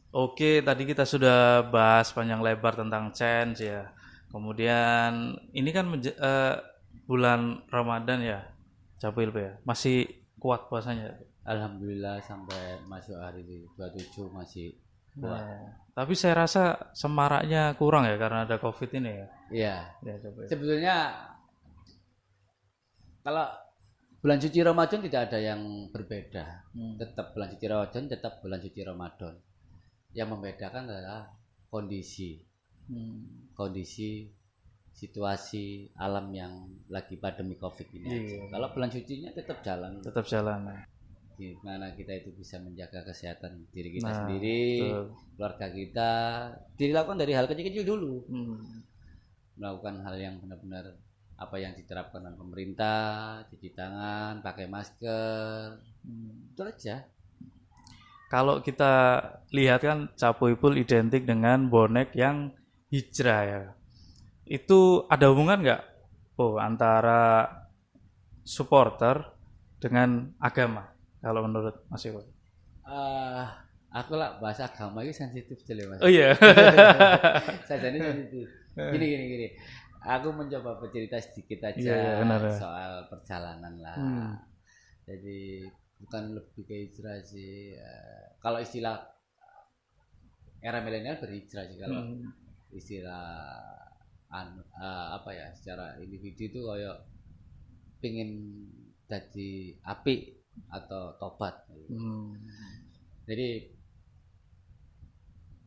Oke, tadi kita sudah bahas panjang lebar tentang chance ya. Kemudian ini kan bulan Ramadan ya, Capil ya. Masih kuat puasanya. Alhamdulillah sampai masuk hari 27 masih kuat. Nah, tapi saya rasa semaraknya kurang ya karena ada COVID ini ya. Iya. Ya, Capil. Sebetulnya kalau bulan suci Ramadan tidak ada yang berbeda. Tetap bulan suci Ramadan, tetap bulan suci Ramadan. Yang membedakan adalah kondisi. Kondisi situasi alam yang lagi pandemi COVID ini aja. Kalau bulan sucinya tetap jalan. Tetap jalan. Gimana kita itu bisa menjaga kesehatan diri kita sendiri, keluarga kita, dilakukan dari hal kecil-kecil dulu. Melakukan hal yang benar-benar apa yang diterapkan oleh pemerintah, cuci tangan, pakai masker, itu aja. Kalau kita lihat kan Capo Ipul identik dengan bonek yang hijrah ya. Itu ada hubungan nggak antara supporter dengan agama kalau menurut Mas Ipul? Aku lah bahasa agama ini sensitif sekali Mas. Oh iya. Saya jadi sensitif. Gini. Aku mencoba bercerita sedikit aja soal perjalanan lah. Jadi bukan lebih ke hijrah sih. Kalau istilah era milenial berhijrah sih. Kalau istilah apa ya, secara individu itu kayak pingin jadi api atau tobat. Jadi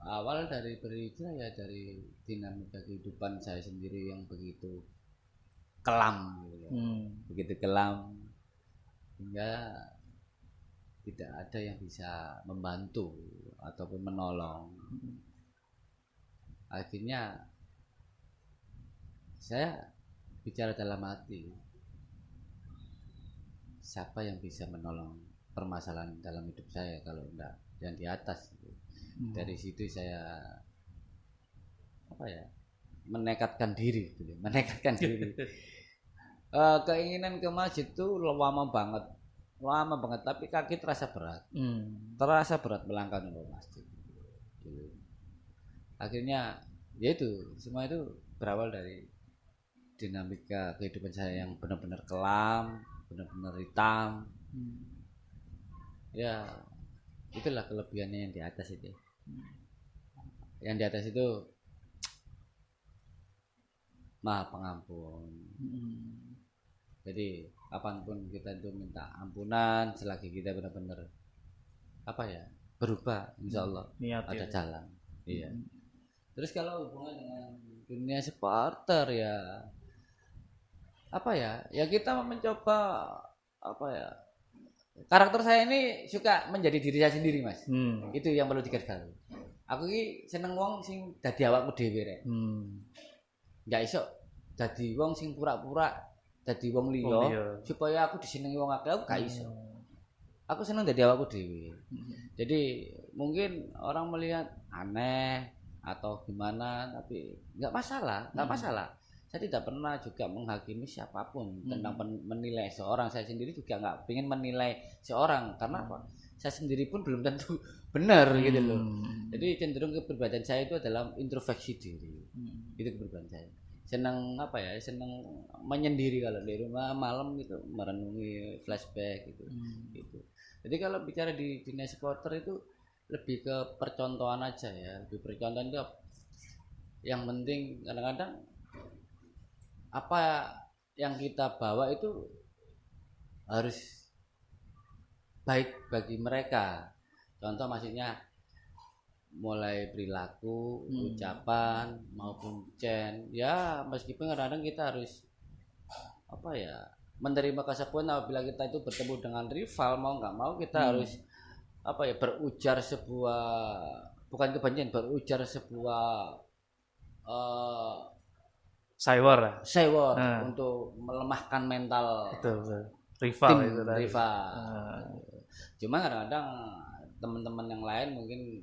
awal dari berhijrah ya dari dinamika kehidupan saya sendiri yang begitu kelam gitu. Begitu kelam hingga tidak ada yang bisa membantu ataupun menolong. Akhirnya saya bicara dalam hati, siapa yang bisa menolong permasalahan dalam hidup saya kalau enggak yang di atas. Dari situ saya menekatkan diri. Keinginan ke masjid itu lama banget, tapi kaki terasa berat, melangkah ke masjid. Akhirnya yaitu semua itu berawal dari dinamika kehidupan saya yang benar-benar kelam, benar-benar hitam. Ya itulah kelebihannya yang di atas itu. Yang di atas itu Maha Pengampun. Jadi kapanpun kita itu minta ampunan, selagi kita benar-benar berubah, insya Allah ada jalan. Iya. Terus kalau hubungan dengan dunia supporter ya ya kita mencoba karakter saya ini suka menjadi diri saya sendiri Mas. Itu yang perlu digarisbawahi. Aku ini seneng wong sing dadi awakku dhewe rek. Nggak iso dadi wong sing pura-pura dadi wong liya supaya aku disenengi wong akeh, aku gak iso. Aku seneng dadi awakku dhewe. Jadi mungkin orang melihat aneh atau gimana, tapi nggak masalah. Saya tidak pernah juga menghakimi siapapun tentang menilai seorang. Saya sendiri juga nggak ingin menilai seorang karena apa? Saya sendiri pun belum tentu benar gitu loh. Jadi cenderung kepribadian saya itu adalah introspeksi diri. Itu kepribadian saya. Senang senang menyendiri kalau di rumah malam itu merenungi flashback gitu. Jadi kalau bicara di dunia supporter itu lebih ke percontohan aja ya. Lebih percontohan itu yang penting kadang-kadang apa yang kita bawa itu harus baik bagi mereka. Contoh maksudnya mulai perilaku, ucapan maupun chant. Ya meskipun kadang-kadang kita harus menerima konsekuensi apabila kita itu bertemu dengan rival, mau nggak mau kita harus berujar sebuah, bukan kebencian, berujar sebuah Saywar untuk melemahkan mental rival tim itu tadi. Cuma kadang-kadang teman-teman yang lain mungkin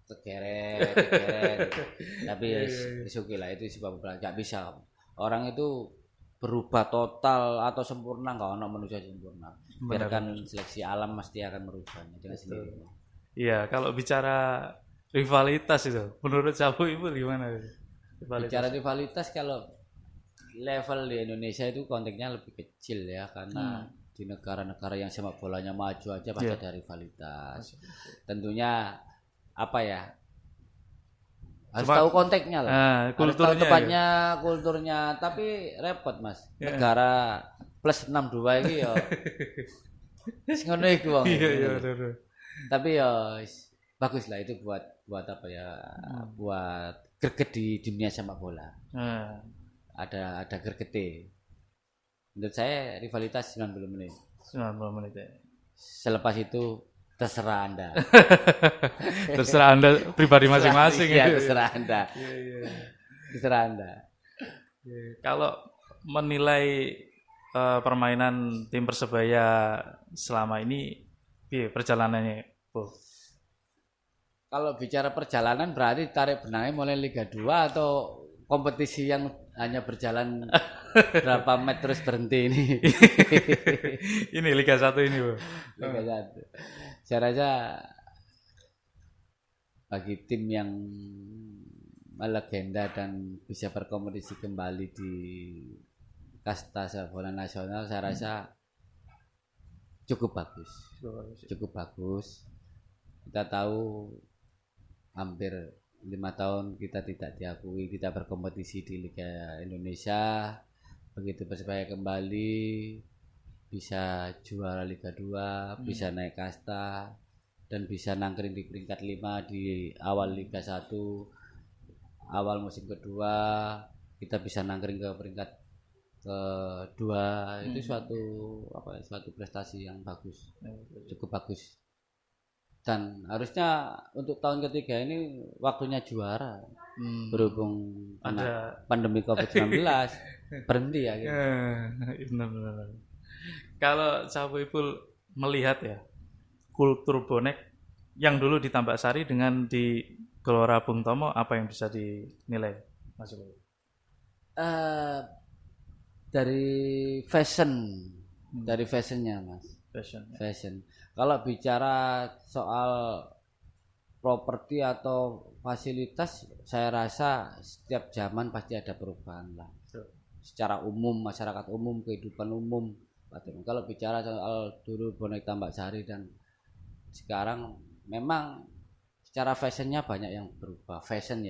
kegeret gitu. Tapi oke lah, itu sebab nggak bisa. Orang itu berubah total atau sempurna, nggak ono manusia sempurna. Biarkan seleksi alam pasti akan merubahnya dengan sendirinya. Iya, kalau bicara rivalitas itu, menurut Capu Ibu gimana? Bicara rivalitas, kalau level di Indonesia itu konteksnya lebih kecil ya, karena di negara-negara yang sepak bolanya maju aja pasti ada rivalitas. Tentunya apa ya? Harus tahu konteksnya lah, harus tahu tempatnya, kulturnya. Tapi repot Mas, negara plus 62 ini ya ngono iku wong. Iya. Tapi ya bagus lah itu buat apa ya, buat greget di dunia sepak bola. Ada gregetnya. Menurut saya rivalitas 90 menit. 90 menit ya. Selepas itu terserah Anda. Terserah Anda pribadi masing-masing. Iya, terserah Anda. Terserah Anda. Kalau menilai permainan tim Persebaya selama ini, perjalanannya, Bu? Kalau bicara perjalanan berarti tarik benangnya mulai Liga 2 atau kompetisi yang hanya berjalan berapa menit terus berhenti ini? Ini Liga 1 ini, Bu. Liga 1. Saya rasa bagi tim yang melegenda dan bisa berkompetisi kembali di kasta sepak bola nasional, saya rasa cukup bagus. Kita tahu hampir 5 tahun kita tidak diakui, tidak berkompetisi di Liga Indonesia. Begitu Persebaya kembali bisa juara Liga 2, bisa naik kasta dan bisa nangkring di peringkat 5 di awal Liga 1. Awal musim kedua kita bisa nangkring ke peringkat kedua. Itu suatu prestasi yang bagus. Cukup bagus. Dan harusnya untuk tahun ketiga ini waktunya juara. Berhubung ada pandemi Covid-19 berhenti ya gitu. Benar. Kalau Capu Ipul melihat ya kultur bonek yang dulu di Tambak Sari dengan di Gelora Bung Tomo, apa yang bisa dinilai, Mas Ipul? Dari fashionnya Mas. Fashion. Kalau bicara soal properti atau fasilitas, saya rasa setiap zaman pasti ada perubahan lah. Secara umum, masyarakat umum, kehidupan umum. Kalau bicara soal dulu bonek Tambak Sari dan sekarang, memang secara fashionnya banyak yang berubah. Fashion.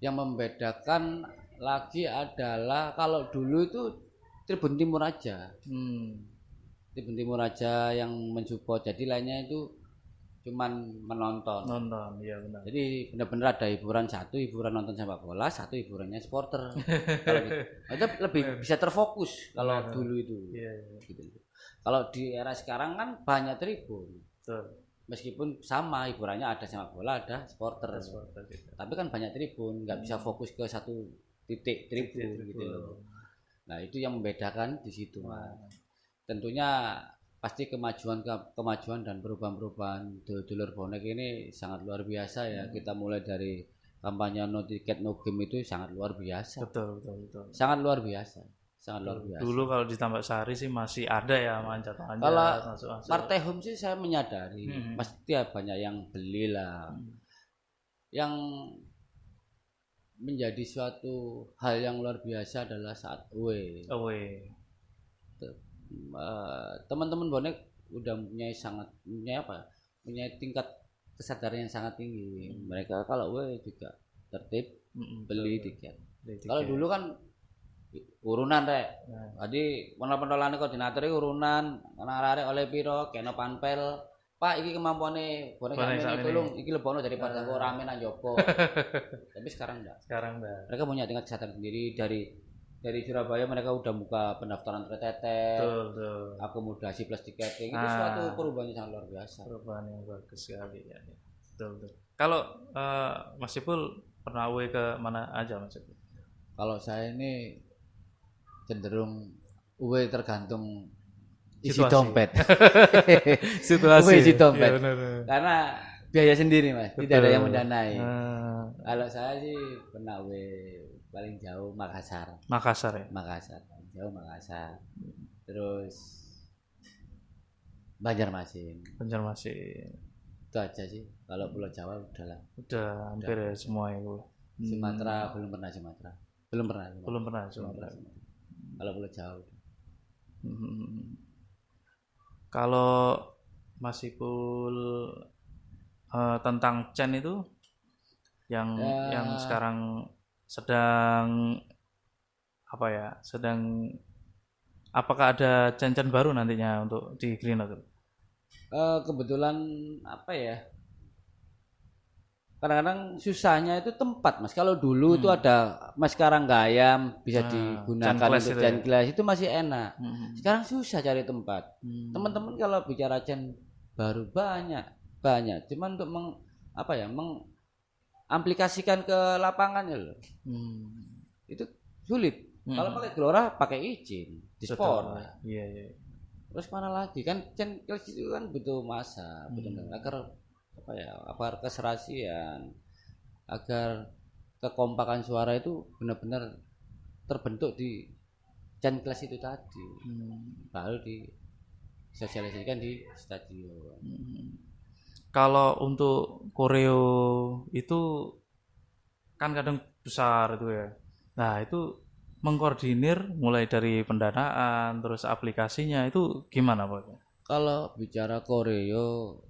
Yang membedakan lagi adalah kalau dulu itu Tribun Timur aja. Tribun Timur aja yang mensupport, jadi lainnya itu cuman menonton. Iya benar. Jadi benar-benar ada hiburan, satu hiburan nonton sepak bola, satu hiburannya supporter. Kalau itu lebih bisa terfokus kalau dulu itu. Iya. Gitu. Kalau di era sekarang kan banyak tribun. Betul. Meskipun sama hiburannya, ada sepak bola, ada supporter. Gitu. Tapi kan banyak tribun, nggak bisa fokus ke satu titik tribun gitu loh. Nah, itu yang membedakan di situ, Mas. Tentunya pasti kemajuan dan perubahan dulur bonek ini sangat luar biasa ya. Kita mulai dari kampanye no ticket no game itu sangat luar biasa. Betul. Sangat luar biasa. Dulu kalau di Tambak Sari sih masih ada ya manjat. Kalau partai home sih saya menyadari pasti banyak yang beli lah. Yang menjadi suatu hal yang luar biasa adalah saat away. Teman-teman bonek udah punya tingkat kesadaran yang sangat tinggi. Mereka kalau away juga tertib beli tiket. Kalau dulu kan urunan rek. Jadi penol-penolane koordinator urunan, arek oleh piro, kena panpel. Pak, iki kemampuane bonek sampeyan tolong iki lebono daripada kok rame nang jopo. Tapi sekarang enggak. Mereka punya tingkat kesadaran sendiri. Dari Surabaya mereka udah buka pendaftaran tretetet. Betul. Akomodasi plus tiketing. Itu suatu perubahan yang sangat luar biasa. Perubahan yang bagus sekali ya. Betul. Kalau Mas Ipul pernah away ke mana aja Mas Ipul? Kalau saya ini cenderung away tergantung isi dompet. Situasi. Isi dompet. Ya, karena biaya sendiri Mas, Betul. tidak ada yang mendanai. Kalau saya sih pernah paling jauh Makassar. Makassar ya. Makassar, paling jauh Makassar. Terus Banjarmasin. Banjarmasin. Itu aja sih. Kalau Pulau Jawa udahlah. Udah hampir ya semua itu. Sumatera belum pernah Sumatera. Belum pernah. Kalau Pulau Jawa. Kalau Mas Ipul tentang Cen itu yang sekarang sedang apa ya? Apakah ada Cen baru nantinya untuk di Green Note? Kebetulan apa ya? Kadang-kadang susahnya itu tempat, Mas. Kalau dulu itu ada Mas Karanggayam bisa digunakan untuk Cen Class itu masih enak. Sekarang susah cari tempat. Teman-teman kalau bicara Cen baru banyak. Cuman untuk mengaplikasikan ke lapangan ya loh. Itu sulit. Kalau pakai Gelora pakai izin di sport. Iya. Terus mana lagi kan Cen Class itu kan butuh masa, agar keserasian, agar kekompakan suara itu benar-benar terbentuk di Cen Class itu tadi. Baru disosialisasikan di stadion. Kalau untuk koreo itu kan kadang besar itu ya. Nah, itu mengkoordinir mulai dari pendanaan terus aplikasinya itu gimana Pak? Kalau bicara koreo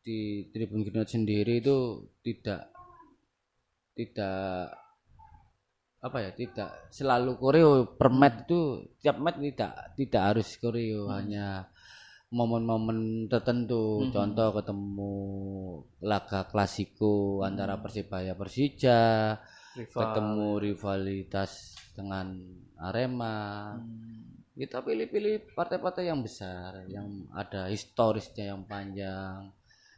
di Tribun Green Note sendiri itu tidak selalu koreo per match itu, tiap match tidak harus koreo, hanya momen-momen tertentu. Contoh ketemu laga klasiko antara Persibaya Persija, ketemu rivalitas dengan Arema. Kita pilih-pilih partai-partai yang besar, yang ada historisnya yang panjang.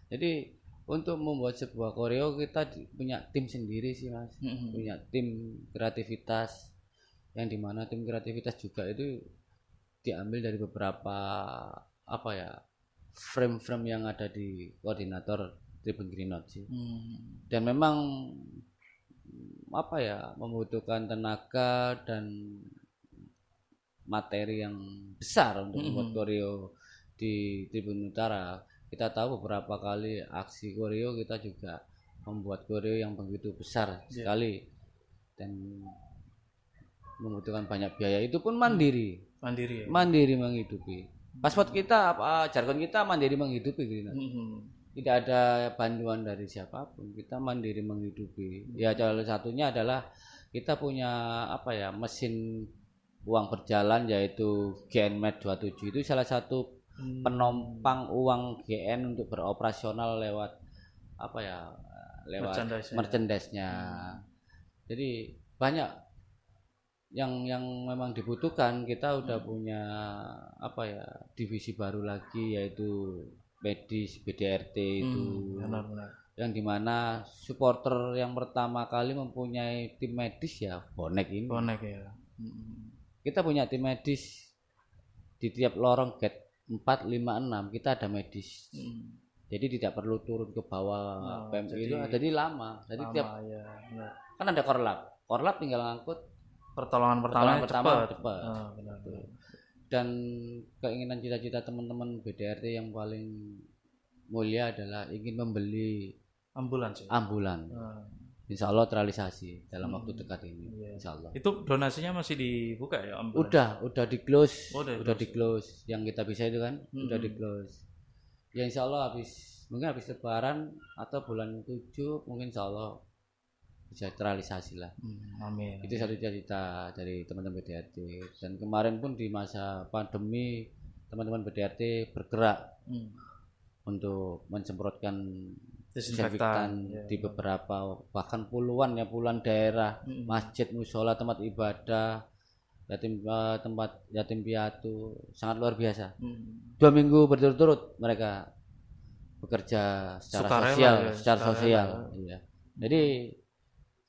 Jadi untuk membuat sebuah koreo kita punya tim sendiri sih Mas. Punya tim kreativitas, yang dimana tim kreativitas juga itu diambil dari beberapa frame-frame yang ada di koordinator Tribun Green Note sih. Dan memang membutuhkan tenaga dan materi yang besar untuk membuat koreo di Tribun Utara. Kita tahu beberapa kali aksi koreo kita juga membuat koreo yang begitu besar sekali dan membutuhkan banyak biaya. Itu pun mandiri menghidupi. Paspor kita jargon kita mandiri menghidupi gitu. Tidak ada bantuan dari siapapun, kita mandiri menghidupi. Ya salah satunya adalah kita punya mesin uang berjalan, yaitu GNMed 27. Itu salah satu penompang uang GN untuk beroperasional lewat merchandise-nya. Jadi banyak yang memang dibutuhkan. Kita udah punya divisi baru lagi, yaitu medis BDRT itu. Benar. Yang dimana supporter yang pertama kali mempunyai tim medis ya bonek ini. Ya. Kita punya tim medis di tiap lorong gate 4, 5, 6 kita ada medis. Jadi tidak perlu turun ke bawah PMI itu. Jadi lama. Jadi tiap kan ada korlap tinggal ngangkut. Pertolongan pertama cepat. Benar. Dan keinginan cita-cita teman-teman BDRT yang paling mulia adalah ingin membeli ambulan. Insya Allah terrealisasi dalam waktu dekat ini. Insya Allah. Itu donasinya masih dibuka ya ambulan? Udah di close. Udah di close. Yang kita bisa itu kan udah di close. Ya insya Allah mungkin habis Lebaran atau bulan 7 mungkin insya Allah bisa terrealisasi lah. Amin. Itu satu cita-cita dari teman-teman BDRT. Dan kemarin pun di masa pandemi teman-teman BDRT bergerak untuk mensemprotkan desinfektan di beberapa, bahkan puluhan daerah, masjid, musola, tempat ibadah, tempat yatim piatu, sangat luar biasa. 2 minggu berturut-turut mereka bekerja secara sosial. Iya. Jadi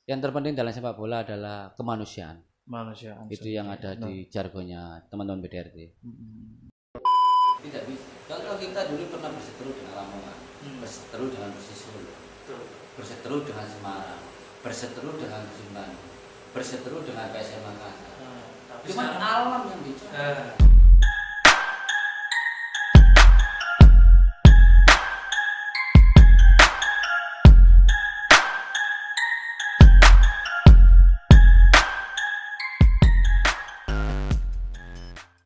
yang terpenting dalam sepak bola adalah kemanusiaan. Itu yang ada di jargonnya teman-teman BDRT. Tidak bisa. Kalau kita dulu pernah berseteru dengan Lamongan, berseteru dengan Persis Solo, berseteru dengan Semarang, berseteru dengan Sumbar. berseteru dengan PSM Makassar. Tapi Cuman sekarang, alam yang bicara.